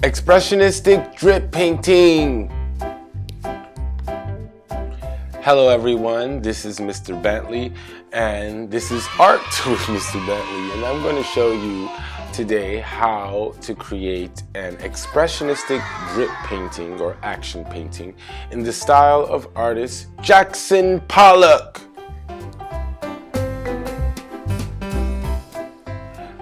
Expressionistic drip painting. Hello everyone, this is Mr. Bentley and this is Art with Mr. Bentley, and I'm going to show you today how to create an expressionistic drip painting or action painting in the style of artist Jackson Pollock.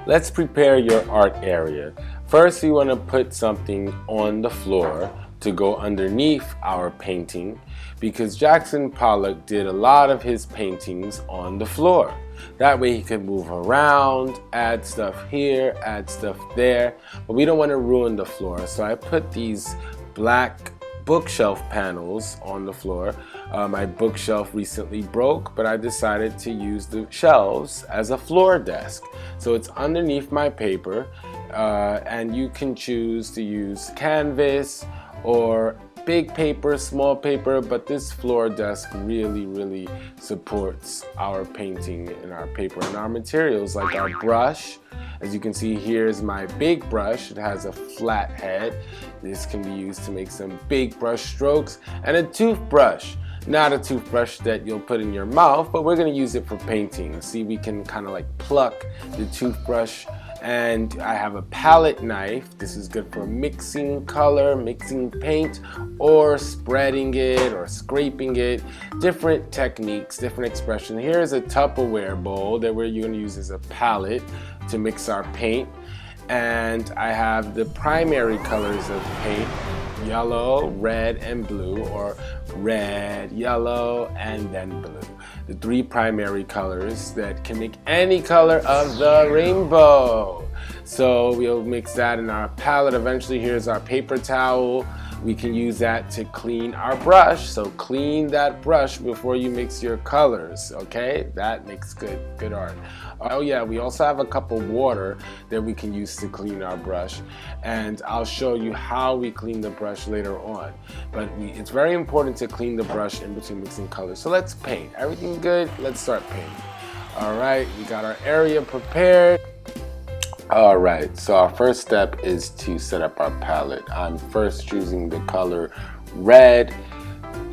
Let's prepare your art area. First, you want to put something on the floor to go underneath our painting, because Jackson Pollock did a lot of his paintings on the floor. That way he could move around, add stuff here, add stuff there, but we don't want to ruin the floor. So I put these black bookshelf panels on the floor. My bookshelf recently broke, but I decided to use the shelves as a floor desk. So it's underneath my paper, and you can choose to use canvas or big paper, small paper, but this floor desk really supports our painting and our paper and our materials, like our brush. As you can see, here's my big brush. It has a flat head. This can be used to make some big brush strokes, and a toothbrush. Not a toothbrush that you'll put in your mouth, but we're going to use it for painting. See, we can kind of like pluck the toothbrush. And I have a palette knife. This is good for mixing color, mixing paint, or spreading it or scraping it. Different techniques, different expression. Here's a Tupperware bowl that we're going to use as a palette to mix our paint. And I have the primary colors of paint: yellow, red, and blue, or red, yellow, and then blue. The three primary colors that can make any color of the rainbow. So we'll mix that in our palette. Eventually, here's our paper towel. We can use that to clean our brush. So clean that brush before you mix your colors, okay? That makes good art. Oh yeah, we also have a cup of water that we can use to clean our brush, and I'll show you how we clean the brush later on. But it's very important to clean the brush in between mixing colors. So let's paint. Everything good? Let's start painting. All right, we got our area prepared. All right, so our first step is to set up our palette. I'm first choosing the color red.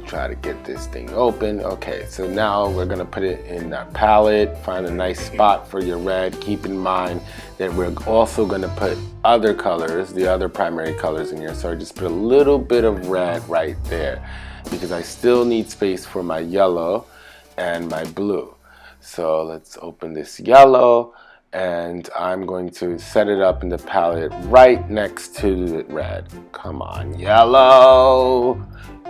Try to get this thing open. Okay, so now we're gonna put it in our palette. Find a nice spot for your red. Keep in mind that we're also gonna put other colors, the other primary colors in here. So I just put a little bit of red right there, because I still need space for my yellow and my blue. So let's open this yellow, and I'm going to set it up in the palette right next to the red. Come on, yellow.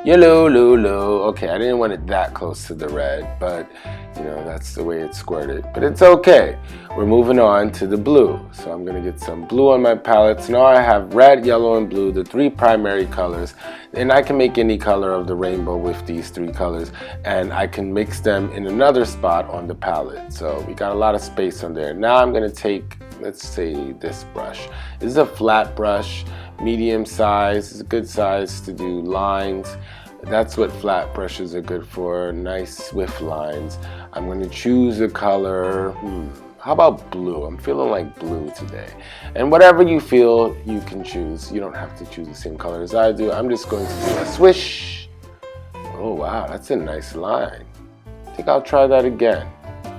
Yellow, lulu. Okay, I didn't want it that close to the red, but you know, that's the way it squirted. But it's okay. We're moving on to the blue. So I'm gonna get some blue on my palette. So now I have red, yellow, and blue, the three primary colors. And I can make any color of the rainbow with these three colors, and I can mix them in another spot on the palette. So we got a lot of space on there. Now I'm gonna take, let's say, this brush. This is a flat brush, medium size. It's a good size to do lines. That's what flat brushes are good for, nice swift lines. I'm going to choose a color. How about blue? I'm feeling like blue today. And whatever you feel, you can choose. You don't have to choose the same color as I do. I'm just going to do a swish. Oh wow, that's a nice line. I think I'll try that again.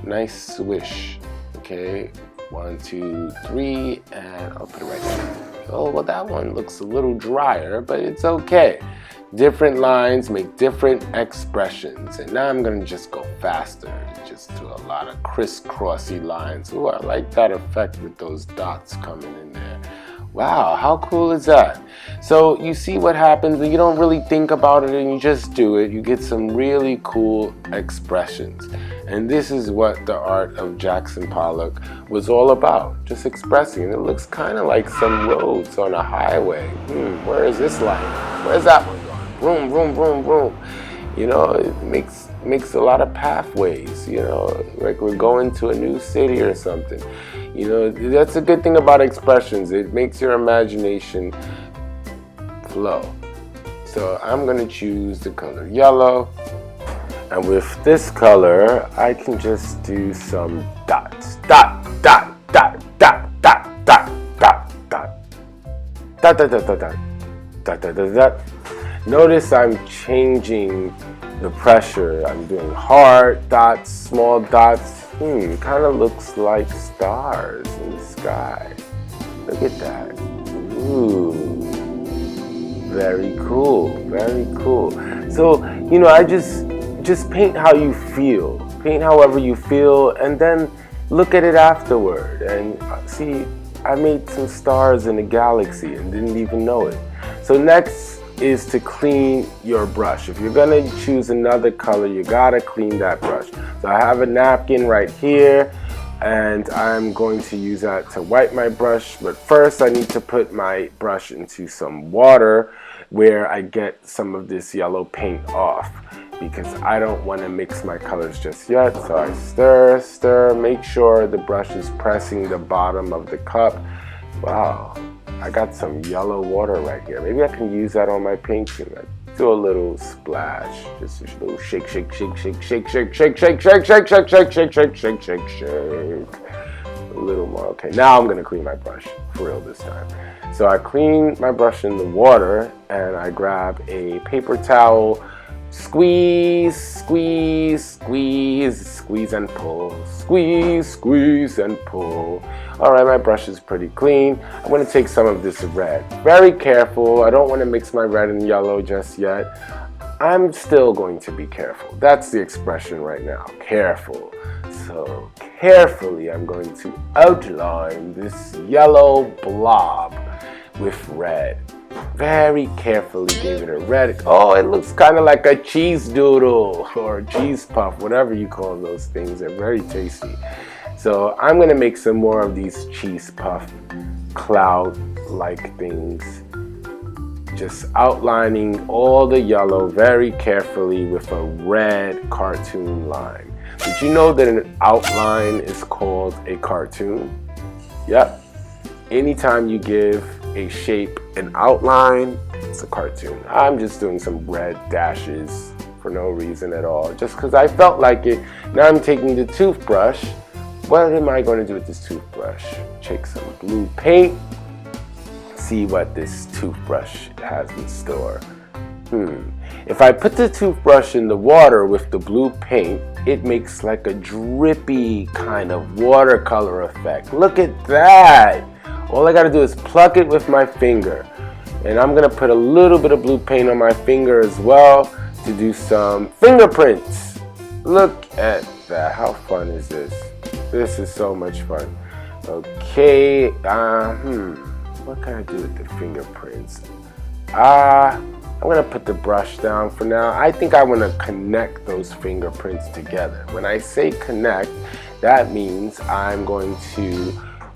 Nice swish. Okay, 1, 2, 3, and I'll put it right there. Oh, well, that one looks a little drier, but it's okay. Different lines make different expressions. And now I'm gonna just go faster. Just do a lot of crisscrossy lines. Ooh, I like that effect with those dots coming in there. Wow, how cool is that? So you see what happens when you don't really think about it and you just do it. You get some really cool expressions. And this is what the art of Jackson Pollock was all about, just expressing. And it looks kind of like some roads on a highway. Where is this line? Where's that one going? Vroom, vroom, vroom, vroom. You know, it makes a lot of pathways, you know, like we're going to a new city or something. You know, that's a good thing about expressions. It makes your imagination flow. So I'm going to choose the color yellow. And with this color, I can just do some dots. Dot, dot, dot, dot, dot, dot, dot, dot. dot, dot, dot, dot, dot, dot, dot, dot, dot. Notice I'm changing the pressure. I'm doing hard dots, small dots. Kind of looks like stars in the sky. Look at that. Ooh, very cool, very cool. So, you know, I just paint how you feel. Paint however you feel, and then look at it afterward and see, I made some stars in a galaxy and didn't even know it. So next is to clean your brush. If you're gonna choose another color, you gotta clean that brush. So I have a napkin right here, and I'm going to use that to wipe my brush. But first I need to put my brush into some water where I get some of this yellow paint off, because I don't want to mix my colors just yet. So I stir, stir, make sure the brush is pressing the bottom of the cup. Wow, I got some yellow water right here. Maybe I can use that on my painting. Do a little splash, just a little shake, shake, shake, shake, shake, shake, shake, shake, shake, shake, shake, shake, shake, shake, shake, shake, shake. A little more. Okay, now I'm gonna clean my brush for real this time. So I clean my brush in the water, and I grab a paper towel. Squeeze, squeeze, squeeze, squeeze and pull. Squeeze, squeeze and pull. All right, my brush is pretty clean. I'm going to take some of this red. Very careful. I don't want to mix my red and yellow just yet. I'm still going to be careful. That's the expression right now, careful. So carefully, I'm going to outline this yellow blob with red. Very carefully gave it a red. Oh, it looks kind of like a cheese doodle or a cheese puff, whatever you call those things. They're very tasty. So I'm going to make some more of these cheese puff cloud-like things. Just outlining all the yellow very carefully with a red cartoon line. Did you know that an outline is called a cartoon? Yep. Anytime you give a shape an outline, it's a cartoon. I'm just doing some red dashes for no reason at all, just because I felt like it. Now I'm taking the toothbrush. What am I going to do with this toothbrush? Take some blue paint. See what this toothbrush has in store. If I put the toothbrush in the water with the blue paint, it makes like a drippy kind of watercolor effect. Look at that! All I gotta do is pluck it with my finger. And I'm gonna put a little bit of blue paint on my finger as well to do some fingerprints. Look at that. How fun is this? This is so much fun. Okay, what can I do with the fingerprints? I'm gonna put the brush down for now. I think I wanna connect those fingerprints together. When I say connect, that means I'm going to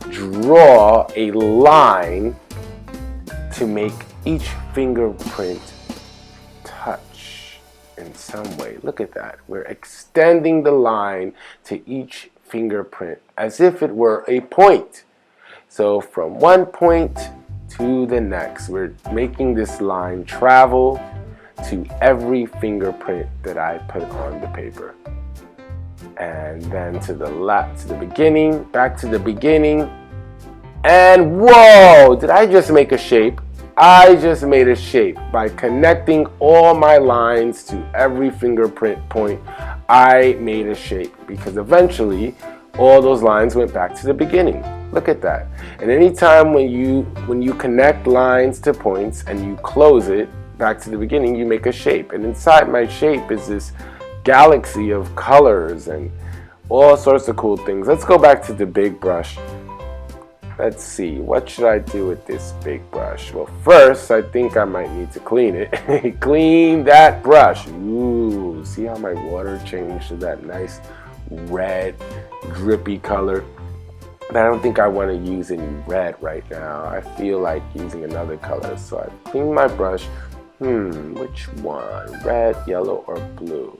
draw a line to make each fingerprint touch in some way. Look at that. We're extending the line to each fingerprint as if it were a point. So from one point to the next, we're making this line travel to every fingerprint that I put on the paper. And then to the left, to the beginning, back to the beginning. And whoa, did I just make a shape? I just made a shape by connecting all my lines to every fingerprint point. I made a shape because eventually all those lines went back to the beginning. Look at that. And anytime when you connect lines to points and you close it back to the beginning, you make a shape. And inside my shape is this galaxy of colors and all sorts of cool things. Let's go back to the big brush. Let's see, what should I do with this big brush? Well, first, I think I might need to clean it. Clean that brush. Ooh, see how my water changed to that nice red, drippy color? But I don't think I want to use any red right now. I feel like using another color. So I clean my brush. Which one? Red, yellow, or blue?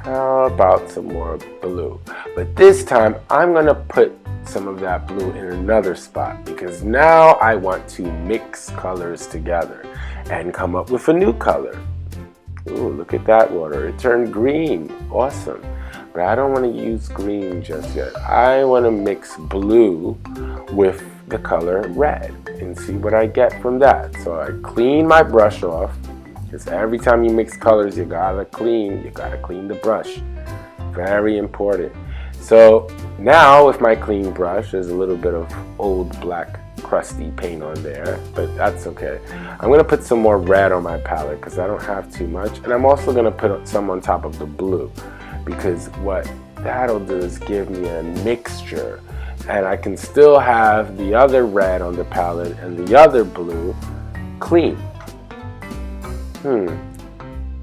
How about some more blue? But this time, I'm going to put some of that blue in another spot because now I want to mix colors together and come up with a new color. Ooh, look at that water. It turned green. Awesome. But I don't want to use green just yet. I want to mix blue with the color red and see what I get from that. So I clean my brush off, because every time you mix colors you gotta clean the brush. Very important. So now with my clean brush, there's a little bit of old black crusty paint on there, but that's okay. I'm gonna put some more red on my palette because I don't have too much, and I'm also gonna put some on top of the blue, because what that'll do is give me a mixture, and I can still have the other red on the palette and the other blue clean.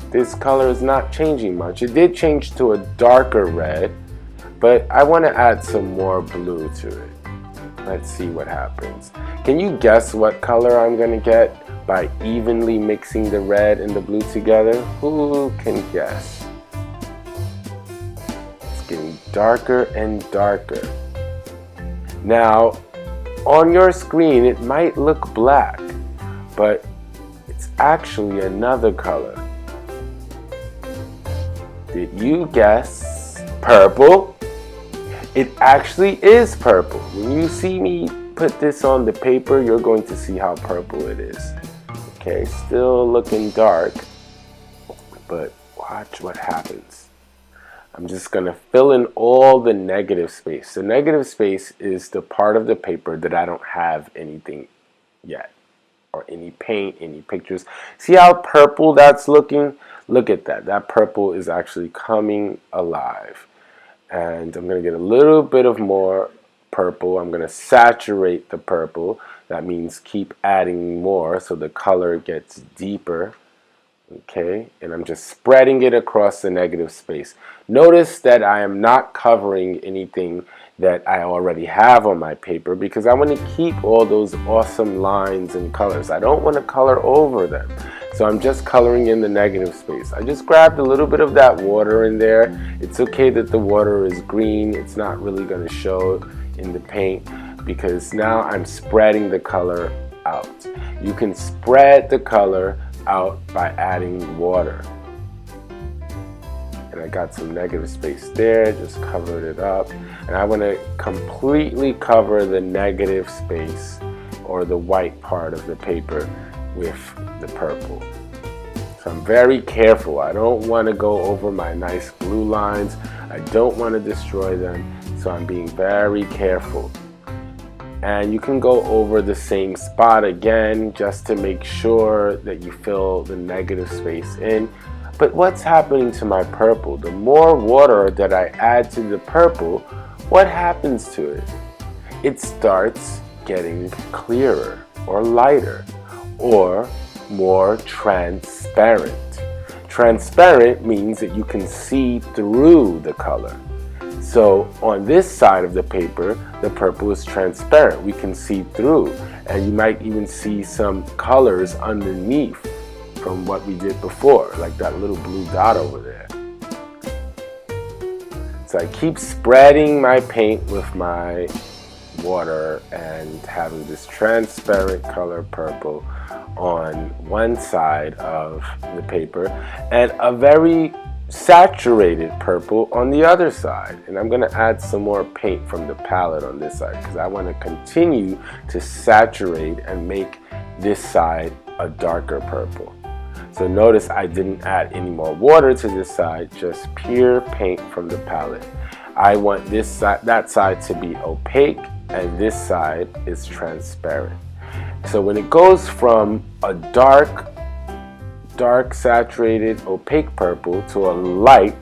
This color is not changing much. It did change to a darker red, but I want to add some more blue to it. Let's see what happens. Can you guess what color I'm going to get by evenly mixing the red and the blue together? Who can guess? It's getting darker and darker. Now, on your screen it might look black, but it's actually another color. Did you guess purple? It actually is purple. When you see me put this on the paper, you're going to see how purple it is. Okay, still looking dark, but watch what happens. I'm just going to fill in all the negative space. The negative space is the part of the paper that I don't have anything yet, or any paint, any pictures. See how purple that's looking? Look at that. That purple is actually coming alive. And I'm going to get a little bit of more purple. I'm going to saturate the purple. That means keep adding more so the color gets deeper. Okay, and I'm just spreading it across the negative space. Notice that I am not covering anything that I already have on my paper, because I want to keep all those awesome lines and colors. I don't want to color over them. So I'm just coloring in the negative space. I just grabbed a little bit of that water in there. It's okay that the water is green. It's not really going to show in the paint, because now I'm spreading the color out. You can spread the color out by adding water. And I got some negative space there, just covered it up. And I want to completely cover the negative space, or the white part of the paper, with the purple. So I'm very careful. I don't want to go over my nice blue lines. I don't want to destroy them. So I'm being very careful. And you can go over the same spot again just to make sure that you fill the negative space in. But what's happening to my purple? The more water that I add to the purple, what happens to it? It starts getting clearer, or lighter, or more transparent. Transparent means that you can see through the color. So on this side of the paper, the purple is transparent. We can see through, and you might even see some colors underneath from what we did before, like that little blue dot over there. So I keep spreading my paint with my water and having this transparent color purple on one side of the paper, and a very saturated purple on the other side. And I'm going to add some more paint from the palette on this side, because I want to continue to saturate and make this side a darker purple. So notice I didn't add any more water to this side, just pure paint from the palette. I want this side, that side, to be opaque, and this side is transparent. So when it goes from a dark saturated opaque purple to a light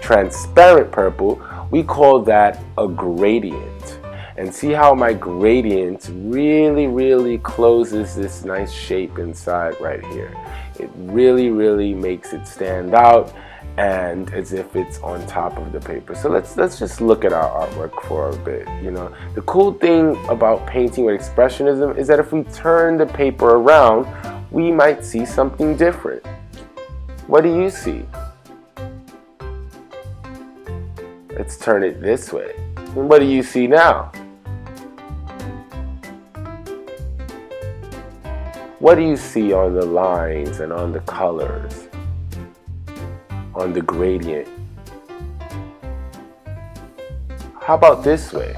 transparent purple, we call that a gradient. And see how my gradient really closes this nice shape inside right here. It really makes it stand out, and as if it's on top of the paper. So let's just look at our artwork for a bit. You know, the cool thing about painting with Expressionism is that if we turn the paper around, we might see something different. What do you see? Let's turn it this way. And what do you see now? What do you see on the lines and on the colors, on the gradient? How about this way?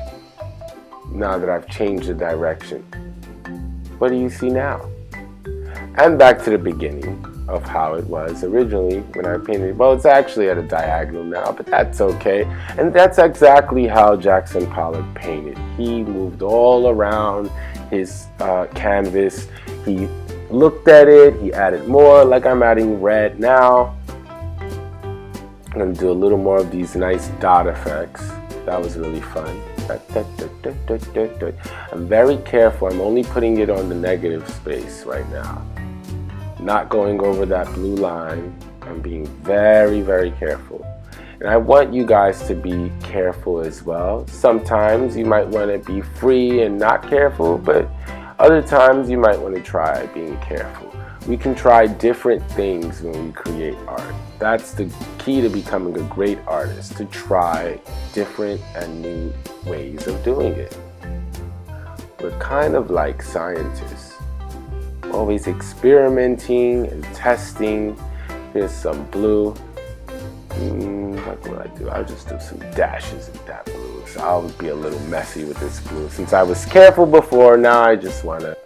now that I've changed the direction? What do you see now? And back to the beginning of how it was originally when I painted. Well, it's actually at a diagonal now, but that's okay. And that's exactly how Jackson Pollock painted. He moved all around his canvas. He looked at it, he added more, like I'm adding red now. I'm going to do a little more of these nice dot effects. That was really fun. I'm very careful. I'm only putting it on the negative space right now. Not going over that blue line. I'm being very, very careful. And I want you guys to be careful as well. Sometimes you might want to be free and not careful, but other times you might want to try being careful. We can try different things when we create art. That's the key to becoming a great artist, to try different and new ways of doing it. We're kind of like scientists, always experimenting and testing. Here's some blue. What will I do? I'll just do some dashes of that blue. So I'll be a little messy with this blue. Since I was careful before, now I just want to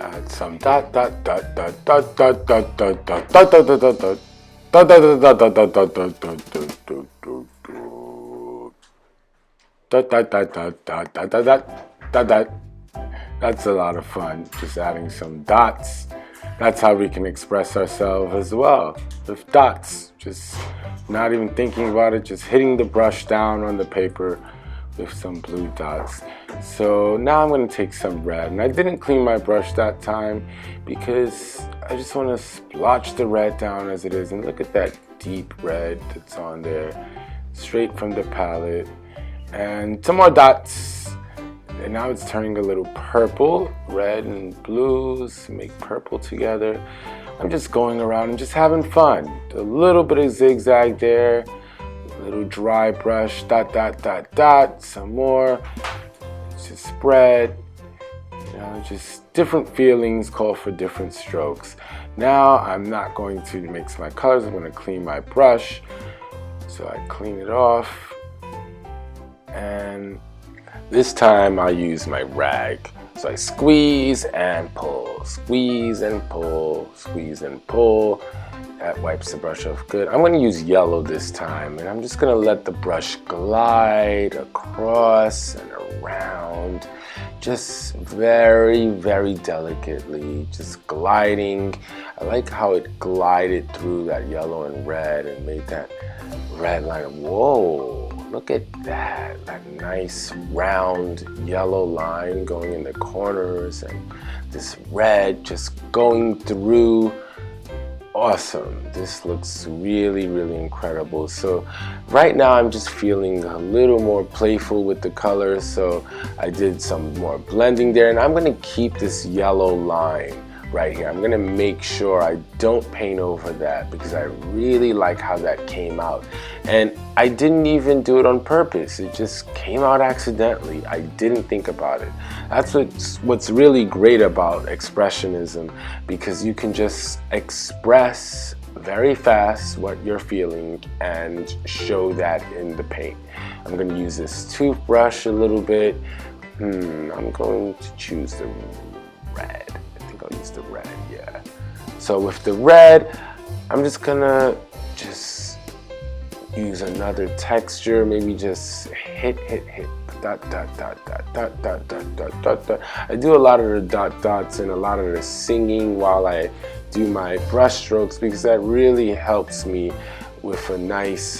add some dot dot dot dot dot dot dot dot dot dot dot dot dot dot. That's a lot of fun, just adding some dots. That's how we can express ourselves as well, with dots. Just not even thinking about it, just hitting the brush down on the paper with some blue dots. So now I'm going to take some red, and I didn't clean my brush that time because I just want to splotch the red down as it is. And look at that deep red that's on there, straight from the palette. And some more dots. And now it's turning a little purple. Red and blues make purple together. I'm just going around and just having fun. A little bit of zigzag there. A little dry brush. Dot, dot, dot, dot. Some more. Just spread. You know, just different feelings call for different strokes. Now I'm not going to mix my colors. I'm going to clean my brush. So I clean it off. And this time I'll use my rag. So I squeeze and pull, squeeze and pull, squeeze and pull. That wipes the brush off good. I'm going to use yellow this time, and I'm just going to let the brush glide across and around, just very, very delicately, just gliding. I like how it glided through that yellow and red and made that red line. Whoa, look at that, that nice round yellow line going in the corners and this red just going through. Awesome. This looks really, really incredible. So right now I'm just feeling a little more playful with the colors, so I did some more blending there, and I'm going to keep this yellow line right here. I'm going to make sure I don't paint over that because I really like how that came out. And I didn't even do it on purpose. It just came out accidentally. I didn't think about it. That's what's really great about Expressionism, because you can just express very fast what you're feeling and show that in the paint. I'm going to use this toothbrush a little bit. I'm going to choose the red. I'll use the red, yeah. So with the red, I'm just gonna use another texture, maybe just hit, dot, dot, dot, dot, dot, dot, dot, dot, dot, dot. I do a lot of the dot dots and a lot of the singing while I do my brush strokes, because that really helps me with a nice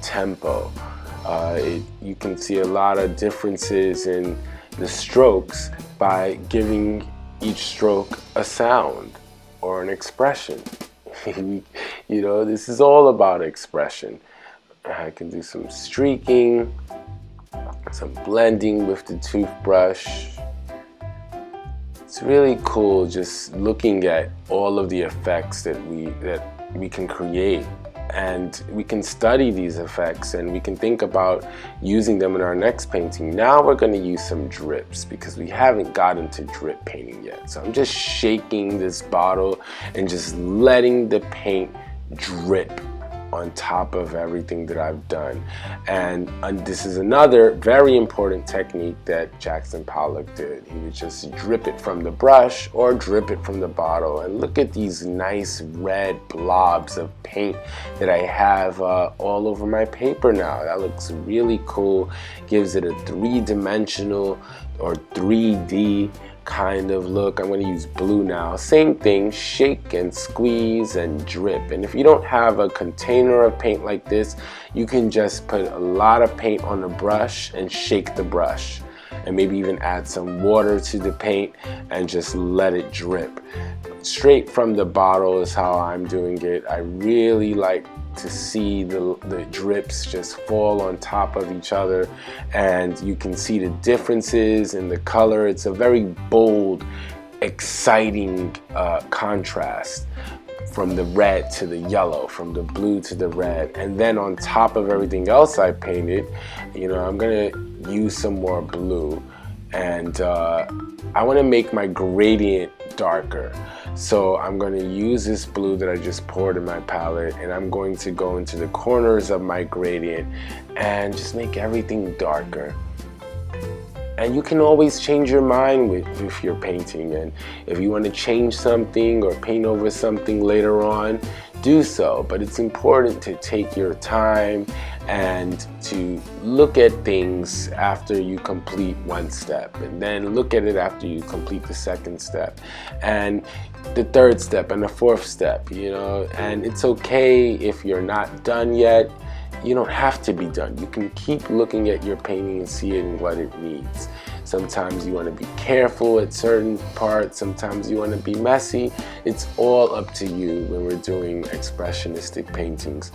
tempo. You can see a lot of differences in the strokes by giving each stroke a sound or an expression. You know, this is all about expression. I can do some streaking, some blending with the toothbrush. It's really cool just looking at all of the effects that we can create, and we can study these effects and we can think about using them in our next painting. Now we're going to use some drips because we haven't gotten to drip painting yet. So I'm just shaking this bottle and just letting the paint drip on top of everything that I've done. And this is another very important technique that Jackson Pollock did. He would just drip it from the brush or drip it from the bottle. And look at these nice red blobs of paint that I have all over my paper now. That looks really cool. Gives it a three-dimensional or 3D kind of look. I'm going to use blue now. Same thing, shake and squeeze and drip. And if you don't have a container of paint like this, you can just put a lot of paint on the brush and shake the brush, and maybe even add some water to the paint and just let it drip. Straight from the bottle is how I'm doing it. I really like to see the drips just fall on top of each other, and you can see the differences in the color. It's a very bold, exciting contrast from the red to the yellow, from the blue to the red. And then on top of everything else I painted, you know, I'm gonna use some more blue, and I want to make my gradient darker. So I'm going to use this blue that I just poured in my palette, and I'm going to go into the corners of my gradient and just make everything darker. And you can always change your mind with your painting, and if you want to change something or paint over something later on, do so. But it's important to take your time and to look at things after you complete one step, and then look at it after you complete the second step and the third step and the fourth step, you know. And it's okay if you're not done yet. You don't have to be done. You can keep looking at your painting and seeing what it needs. Sometimes you want to be careful at certain parts, sometimes you want to be messy. It's all up to you when we're doing expressionistic paintings.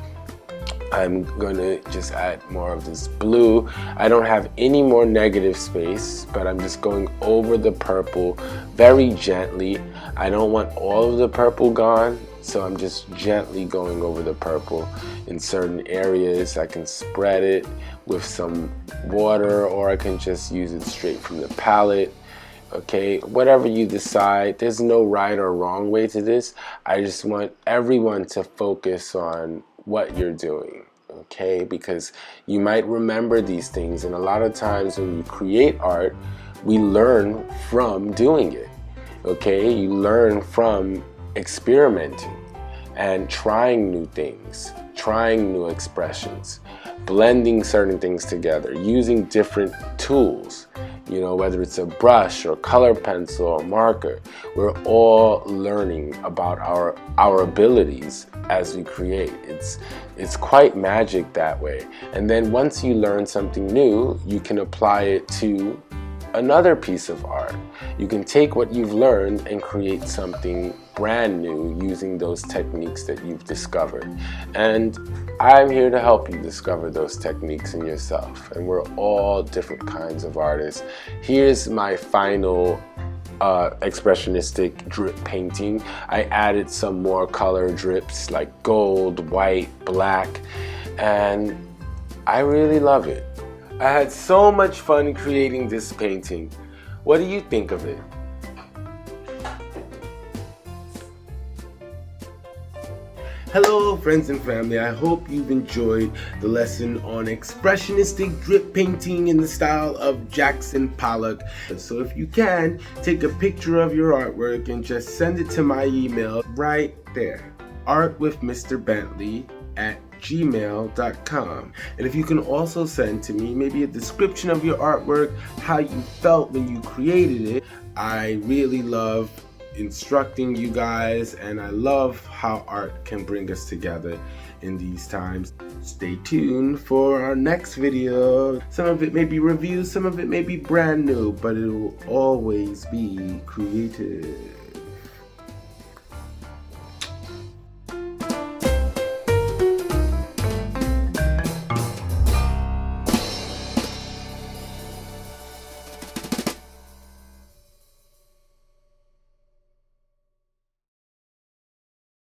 I'm going to just add more of this blue. I don't have any more negative space, but I'm just going over the purple very gently. I don't want all of the purple gone, so I'm just gently going over the purple in certain areas. I can spread it with some water, or I can just use it straight from the palette. Okay, whatever you decide. There's no right or wrong way to this. I just want everyone to focus on what you're doing, okay? Because you might remember these things, and a lot of times when you create art, we learn from doing it, okay? You learn from experimenting and trying new things, trying new expressions, blending certain things together, using different tools, you know, whether it's a brush or color pencil or marker. We're all learning about our abilities as we create. It's quite magic that way. And then once you learn something new, you can apply it to another piece of art. You can take what you've learned and create something brand new using those techniques that you've discovered. And I'm here to help you discover those techniques in yourself. And we're all different kinds of artists. Here's my final expressionistic drip painting. I added some more color drips like gold, white, black, and I really love it. I had so much fun creating this painting. What do you think of it? Hello friends and family, I hope you've enjoyed the lesson on expressionistic drip painting in the style of Jackson Pollock. So if you can, take a picture of your artwork and just send it to my email right there, artwithmrbentley@gmail.com. And if you can also send to me maybe a description of your artwork, how you felt when you created it. I really love instructing you guys, and I love how art can bring us together in these times. Stay tuned for our next video. Some of it may be reviews, some of it may be brand new, but it will always be creative.